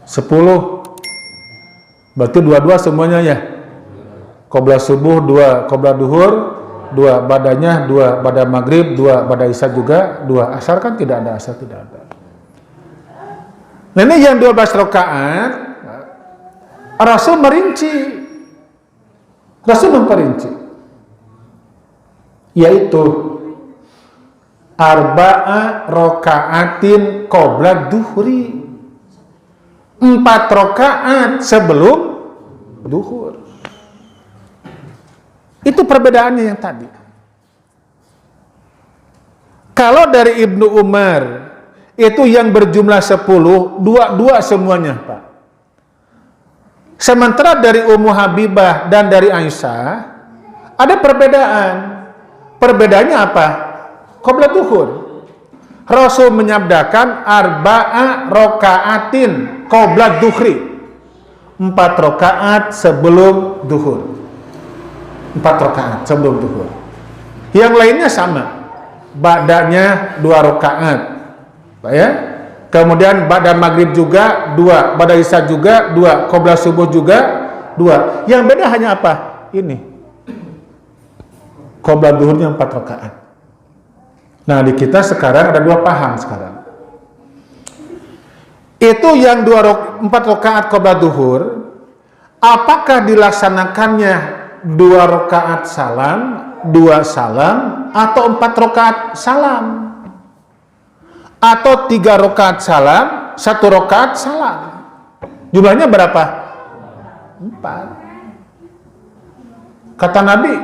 10. Berarti 22 semuanya ya. Qobla subuh 2, qobla duhur 2, badanya 2, bada maghrib 2, bada isya juga 2. Asar kan tidak ada, asar tidak ada. Nah ini yang 12 rakaat Rasul memperinci, yaitu arba'a raka'atin qobla duhuri, 4 rakaat sebelum duhur. Itu perbedaannya yang tadi. Kalau dari Ibnu Umar itu yang berjumlah 10, 2 semuanya, Pak. Sementara dari Ummu Habibah dan dari Aisyah ada perbedaan. Perbedaannya apa? Qobla duhur. Rasul menyabdakan arba'a raka'atin qobla duhri, 4 rakaat sebelum duhur. 4 rakaat sebelum duhur. Yang lainnya sama. Ba'danya 2 rakaat. Pak ya? Kemudian ba'da maghrib juga 2, ba'da isya juga 2, qobla subuh juga 2. Yang beda hanya apa? Ini. Qobla duhurnya 4 rakaat. Nah, di kita sekarang ada 2 paham sekarang. Itu yang 4 rakaat qobla duhur, apakah dilaksanakannya 2 rakaat salam, 2 salam, atau 4 rakaat salam, atau 3 rakaat salam, 1 rakaat salam? Jumlahnya berapa? 4. Kata Nabi,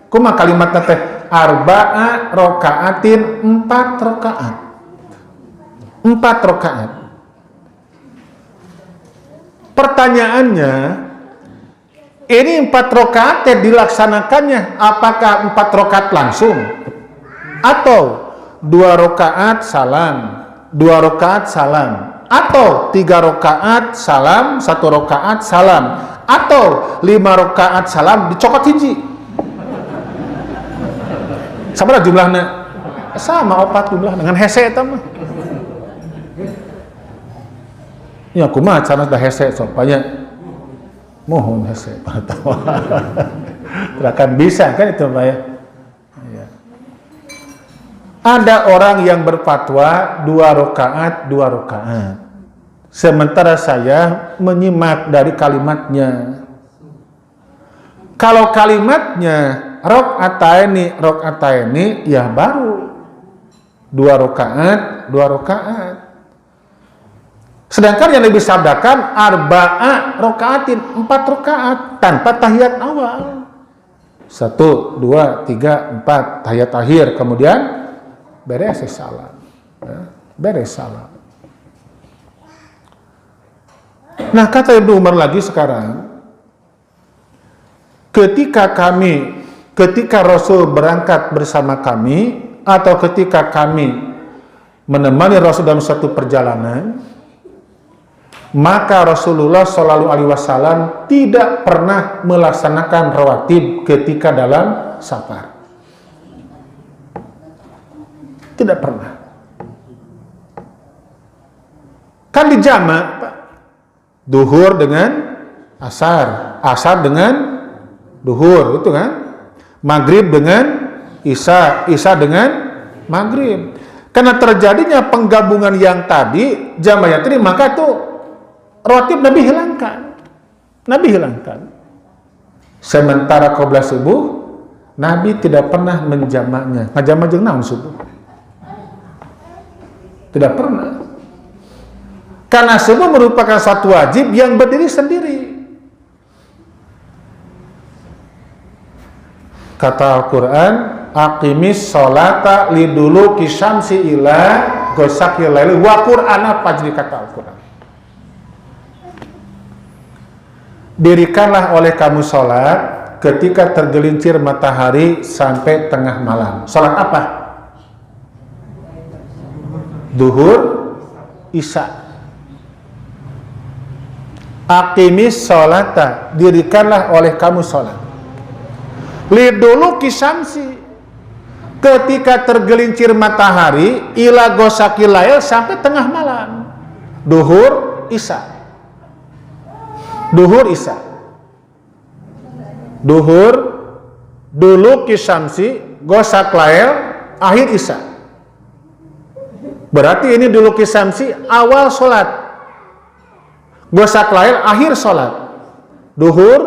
kuma kalimat teh arba'a rakaatin, 4 rakaat. 4 rakaat. Pertanyaannya, ini 4 rakaat dilaksanakannya apakah 4 rakaat langsung atau 2 rakaat salam, 2 rakaat salam, atau 3 rakaat salam, 1 rakaat salam, atau 5 rakaat salam dicokot hiji? Sama jumlahnya? Sama 4 jumlah dengan hese itu mah. Ya kumaha cara dah hese supaya mohon hese pertama. Tidak akan bisa kan itu Pak ya? Ya. Ada orang yang berfatwa 2 rakaat, 2 rakaat. Sementara saya menyimak dari kalimatnya. Kalau kalimatnya rakaataini ya baru 2 rakaat, 2 rakaat. Sedangkan yang lebih sabdakan arba'a rakaatin, 4 rakaat tanpa tahiyat awal. 1, 2, 3, 4 tahiyat akhir, kemudian beres salam. Beres salam. Nah, kata Ibnu Umar lagi sekarang, ketika Rasul berangkat bersama kami, atau ketika kami menemani Rasul dalam suatu perjalanan, maka Rasulullah Shallallahu Alaihi Wasallam tidak pernah melaksanakan rawatib ketika dalam safar. Tidak pernah. Kan dijamak, Pak. Duhur dengan asar, asar dengan duhur, itu kan? Maghrib dengan isya, isya dengan maghrib. Karena terjadinya penggabungan yang tadi, jamak tadi, maka itu rawatib Nabi hilangkan. Nabi hilangkan. Sementara qabla subuh, Nabi tidak pernah menjamaknya. Ngajamak jeung naon subuh? Tidak pernah. Karena subuh merupakan satu wajib yang berdiri sendiri. Kata Al-Quran, aqimis sholata liduluki syamsi ila ghasaqil laili wa qur'ana fajri, kata Al-Quran. Dirikanlah oleh kamu sholat ketika tergelincir matahari sampai tengah malam. Sholat apa? Duhur, isya. Aqimis sholata, dirikanlah oleh kamu sholat. Liduluki syamsi, ketika tergelincir matahari, ila ghasaqil lail, sampai tengah malam. Duhur, isya. Duhur, isya. Duhur, duluki syamsi, ghasaq lail, akhir isya. Berarti ini duluki syamsi awal sholat, ghasaq lail akhir sholat. Duhur,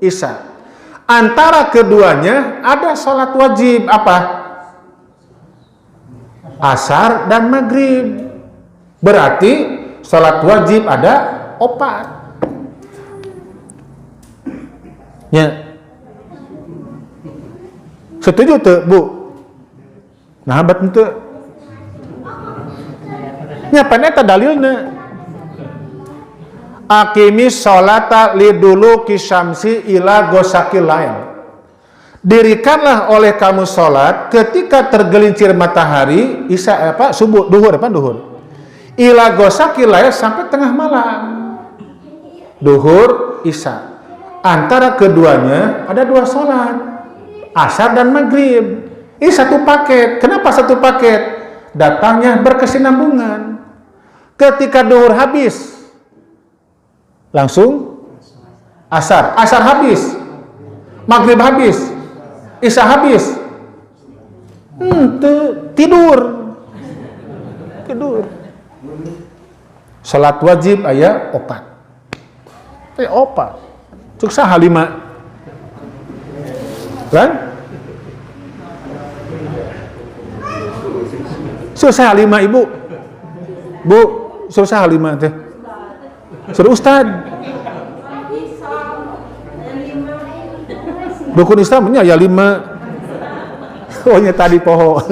isya. Antara keduanya ada sholat wajib, apa? Asar dan maghrib. Berarti sholat wajib ada 4. Ya. Setuju tuh, Bu? Nah, bat itu. Nya paneta dalilna. Aqimis sholata liduluki syamsi ila ghasaqil lail. Dirikanlah oleh kamu sholat ketika tergelincir matahari, isya apa? Subuh, duhur apa? Duhur. Ila ghasaqil lail, sampai tengah malam. Duhur, isya. Antara keduanya ada 2 sholat, asar dan maghrib. Ini satu paket. Kenapa satu paket? Datangnya berkesinambungan. Ketika duhur habis, langsung asar. Asar habis, maghrib habis, isya habis. Tidur. Salat wajib aya 4. Opat. Cuk saha 5. Kan? Susah 5, Ibu. Bu, susah 5 teh. Suruh Ustad. Rukun Islamnya ya 5. Oh, nya tadi poho.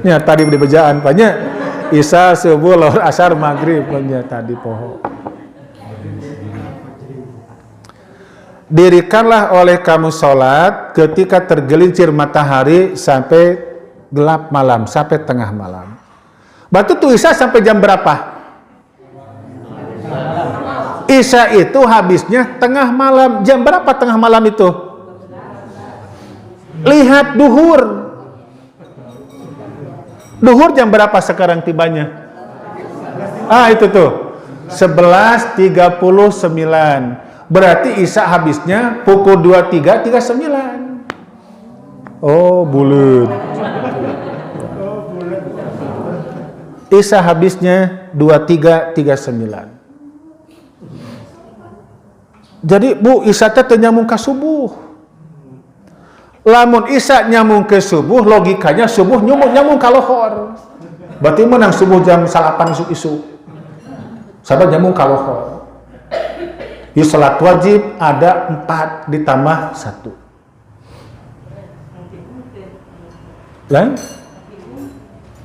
Nya tadi di bejaan banyak. Isya, subuh, lohor, asar, maghrib, nya tadi poho. Dirikanlah oleh kamu sholat ketika tergelincir matahari sampai gelap malam, sampai tengah malam. Batu tuh isya sampai jam berapa? Isya itu habisnya tengah malam. Jam berapa tengah malam itu? Lihat duhur. Duhur jam berapa sekarang tibanya? Itu tuh 11.39. Berarti isya habisnya pukul 23.39. Oh, bulut. Isya habisnya 23.39. Jadi Bu, isya teh nyambung ke subuh. Lamun isya nyambung ke subuh, logikanya subuh nyambung ke lohor. Berarti menang subuh jam 8 isu. Sahabat nyambung ke lohor. Di salat wajib ada 4 ditambah 1. Lain?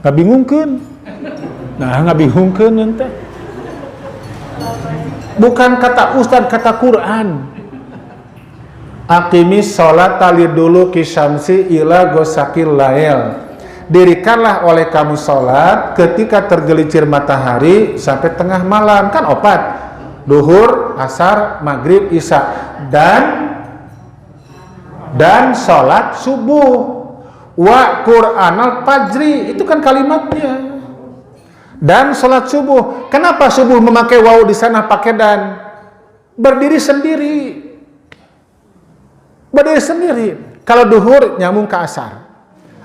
Ngabingungkeun. Nah, ngabingungkeun ente. Bukan kata Ustaz, kata Quran. Aqimis sholata liduluki syamsi ila ghasaqil lail. dirikanlah oleh kamu sholat ketika tergelincir matahari sampai tengah malam. Kan opat, duhur, asar, maghrib, isya, dan sholat subuh. Wa Qur'anal fajri, itu kan kalimatnya. Dan sholat subuh. Kenapa subuh memakai waw di sana pakai dan? Berdiri sendiri. Berdiri sendiri. Kalau duhur nyambung ke asar.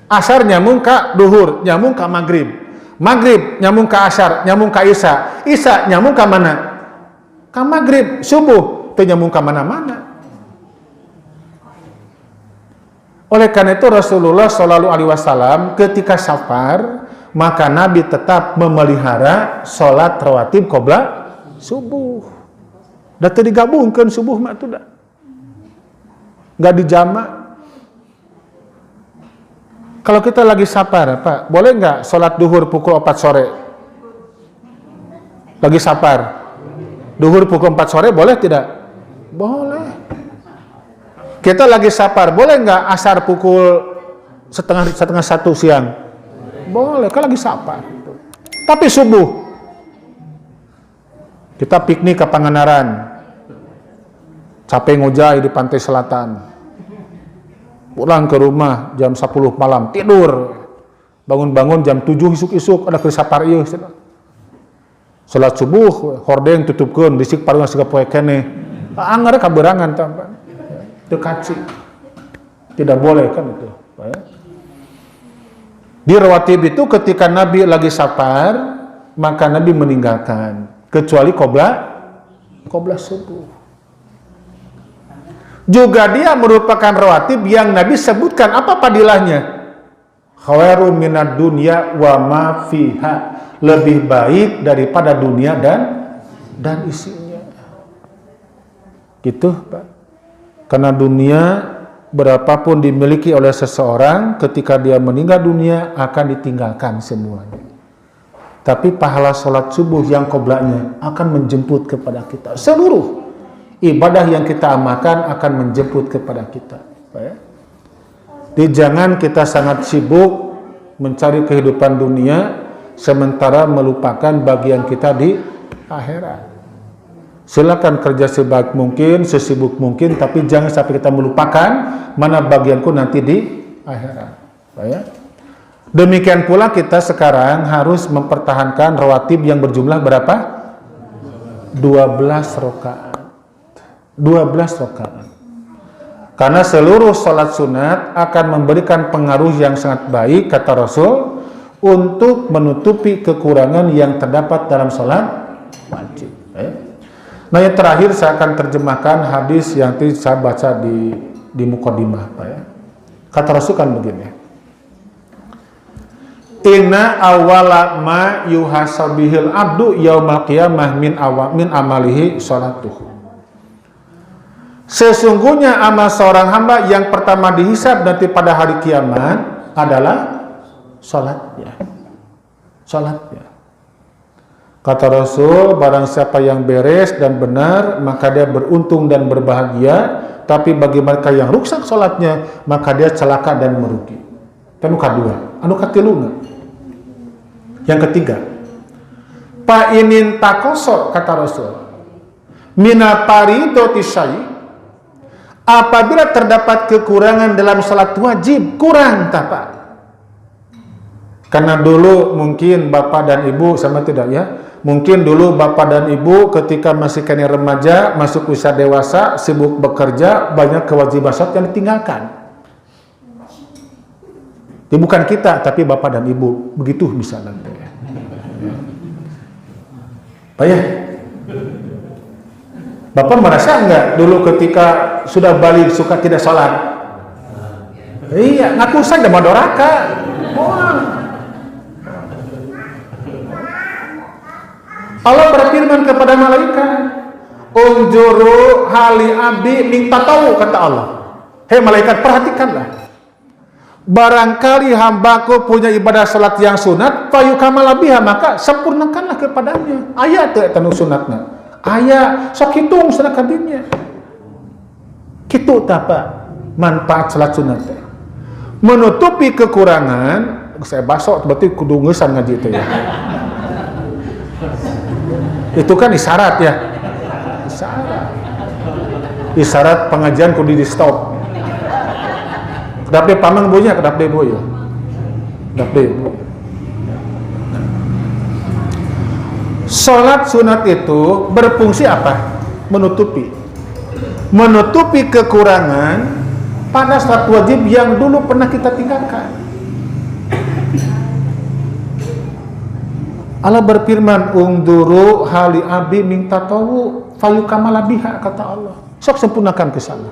Asar nyambung ke duhur, nyambung ke maghrib. Maghrib nyambung ke asar, nyambung ke isya. Isya nyambung ke mana? Ke maghrib. Subuh itu nyambung ke mana-mana. Oleh karena itu Rasulullah Shallallahu Alaihi Wasallam ketika safar, maka Nabi tetap memelihara sholat rawatib qobla subuh. Dah digabungkan subuh mak tu dah, nggak dijamak. Kalau kita lagi safar, Pak, boleh nggak sholat duhur pukul 4 sore? Lagi safar, duhur pukul 4 sore boleh tidak? Boleh. Kita lagi safar, boleh nggak asar pukul setengah 1 siang? Boleh, kalau lagi safar. Tapi subuh, kita piknik ke Pangandaran, capek ngojai di pantai selatan, pulang ke rumah jam 10 malam, tidur, bangun-bangun jam 7 isuk-isuk, ada ke safar ieu. Salat subuh, hordeng tutupkeun, disik parungan siga poe keneh. Anggar kaberangan tambah. Itu kaci, tidak boleh kan itu. Di rawatib itu ketika Nabi lagi safar, maka Nabi meninggalkan, kecuali qobla subuh. Juga dia merupakan rawatib yang Nabi sebutkan apa padilahnya? Khairun minad dunya wa ma fiha, lebih baik daripada dunia dan isinya. Gitu, Pak. Karena dunia berapapun dimiliki oleh seseorang, ketika dia meninggal dunia akan ditinggalkan semuanya. Tapi pahala sholat subuh yang qoblanya akan menjemput kepada kita. Seluruh ibadah yang kita amalkan akan menjemput kepada kita. Jadi jangan kita sangat sibuk mencari kehidupan dunia sementara melupakan bagian kita di akhirat. Silakan kerja sebaik mungkin, sesibuk mungkin, tapi jangan sampai kita melupakan mana bagianku nanti di akhirat. Demikian pula kita sekarang harus mempertahankan rawatib yang berjumlah berapa? 12 rakaat. 12 rakaat. Karena seluruh sholat sunat akan memberikan pengaruh yang sangat baik, kata Rasul, untuk menutupi kekurangan yang terdapat dalam sholat wajib. Nah, yang terakhir saya akan terjemahkan hadis yang tadi saya baca di muqaddimah, Pak ya. Kata Rasul kan begini. Inna awwala ma yuhasabihil abdu yaumal qiyamah min amalihi sholatuhu. Sesungguhnya amal seorang hamba yang pertama dihisab nanti pada hari kiamat adalah sholatnya. Sholatnya. Kata Rasul, barang siapa yang beres dan benar, maka dia beruntung dan berbahagia. Tapi bagi mereka yang rusak sholatnya, maka dia celaka dan merugi. Anu kedua, anu katiluna. Yang ketiga, pa inin takoso, kata Rasul, mina paridoti syai, apabila terdapat kekurangan dalam sholat wajib, kurang tak. Karena dulu mungkin bapak dan ibu sama tidak ya, mungkin dulu bapak dan ibu ketika masih kena remaja, masuk usia dewasa, sibuk bekerja, banyak kewajiban sholat yang ditinggalkan. Ini bukan kita, tapi bapak dan ibu begitu misalnya. Pak ya, bapak merasa enggak dulu ketika sudah balik suka tidak sholat? Iya, ngaku saja madoraka. Allah berfirman kepada malaikat, unjuru hali abdi minta tahu, kata Allah. Hei malaikat, perhatikanlah. Barangkali hambaku punya ibadah salat yang sunat, fayukamala biha, maka sempurnakanlah kepadanya. Ayat tanu sunatna. Ayat sok hitung sunat kadinnya. Kitu tapa manfaat salat sunat. Menutupi kekurangan saya basok berarti kudu ngeusan ngaji itu ya. Itu kan isyarat ya. Isyarat pengajian kudu di stop. Kedap deh pamang bonya, kedap deh boy. Kedap deh. Salat sunat itu berfungsi apa? Menutupi kekurangan pada salat wajib yang dulu pernah kita tinggalkan. Allah berfirman, "Ungduru hali abi min tatawu fayukamala biha," kata Allah. Sok sempurnakan ke sana.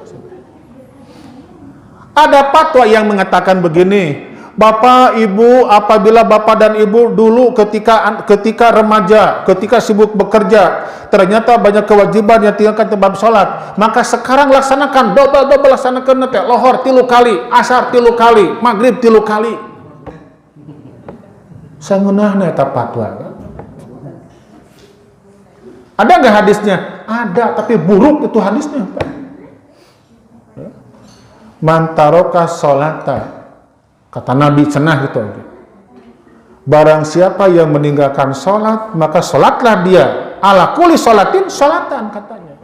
Ada fatwa yang mengatakan begini, Bapak, Ibu, apabila Bapak dan Ibu dulu ketika remaja, ketika sibuk bekerja, ternyata banyak kewajiban yang tinggalkan tempat sholat, maka sekarang laksanakan, double laksanakan nanti, lohor 3 kali, asar 3 kali, maghrib 3 kali. Sangunahna eta fatwa. Ada nggak hadisnya? Ada, tapi buruk itu hadisnya. Mantaroka sholata, kata Nabi cenah gitu. Barang siapa yang meninggalkan sholat, maka sholatlah dia. Ala kulli sholatin sholatan, katanya.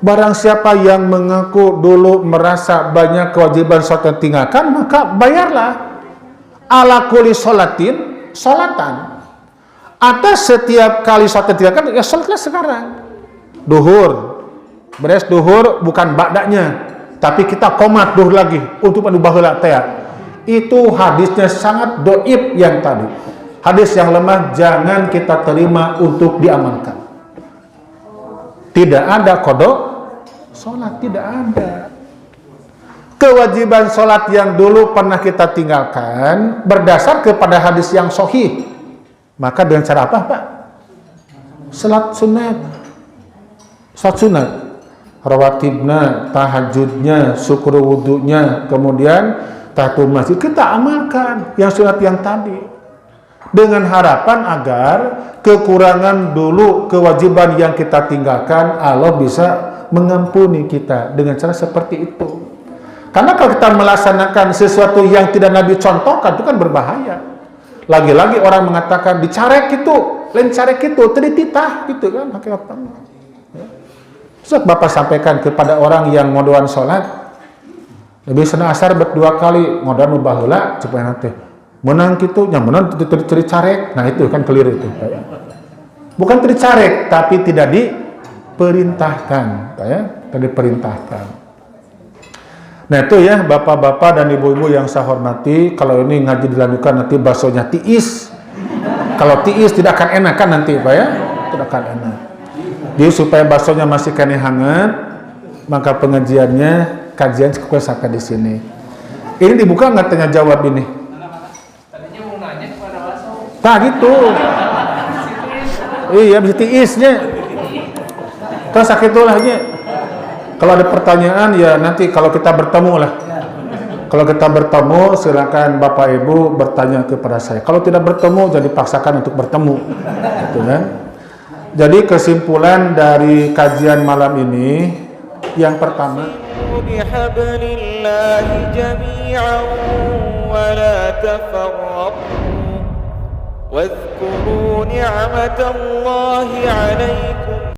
Barang siapa yang mengaku dulu merasa banyak kewajiban sholat yang tinggalkan, maka bayarlah. Ala kulli sholatin sholatan. Atas setiap kali sholat yang tinggalkan, ya sholatlah sekarang. Duhur. Beres duhur bukan ba'danya, tapi kita komat duhur lagi untuk menubah heula teh. Itu hadisnya sangat doib yang tadi. Hadis yang lemah jangan kita terima untuk diamalkan. Tidak ada kodok sholat, tidak ada. Kewajiban sholat yang dulu pernah kita tinggalkan berdasar kepada hadis yang sahih. Maka dengan cara apa, Pak? Salat sunat. Salat sunat. Rawatibnya, tahajudnya, syukur wudunya, kemudian tahiyatul masjid kita amalkan yang sunat yang tadi dengan harapan agar kekurangan dulu kewajiban yang kita tinggalkan Allah bisa mengampuni kita dengan cara seperti itu. Karena kalau kita melaksanakan sesuatu yang tidak Nabi contohkan itu kan berbahaya. Lagi-lagi orang mengatakan dicarek itu, lain carek itu, titah gitu kan hakikatnya. Saat Bapak sampaikan kepada orang yang ngodoan sholat, lebih senang asar berdua kali ngodoan ubah heula cepet teh. Menang gitu, yang menang teri carek. Nah itu kan keliru itu. Bukan teri carek, tapi tidak diperintahkan, ya, tidak diperintahkan. Nah itu ya bapak-bapak dan ibu-ibu yang saya hormati, kalau ini ngaji dilanjutkan nanti baksonya tiis. Kalau tiis tidak akan enak kan nanti, Pak ya? Tidak akan enak. Jadi supaya baksonya masih kene hangat, maka pengajiannya kajian cukup sampai di sini. Ini dibuka nggak tanya jawab ini? Tadinya mau nanya kepada bakso. Nah gitu. Iya bisa tiisnya. Terus sakit lahnya. Kalau ada pertanyaan ya nanti kalau kita bertemu lah. Kalau kita bertemu silakan Bapak Ibu bertanya kepada saya. Kalau tidak bertemu jadi paksakan untuk bertemu. Gitu kan? Jadi kesimpulan dari kajian malam ini yang pertama, واذكروا نعمة الله عليكم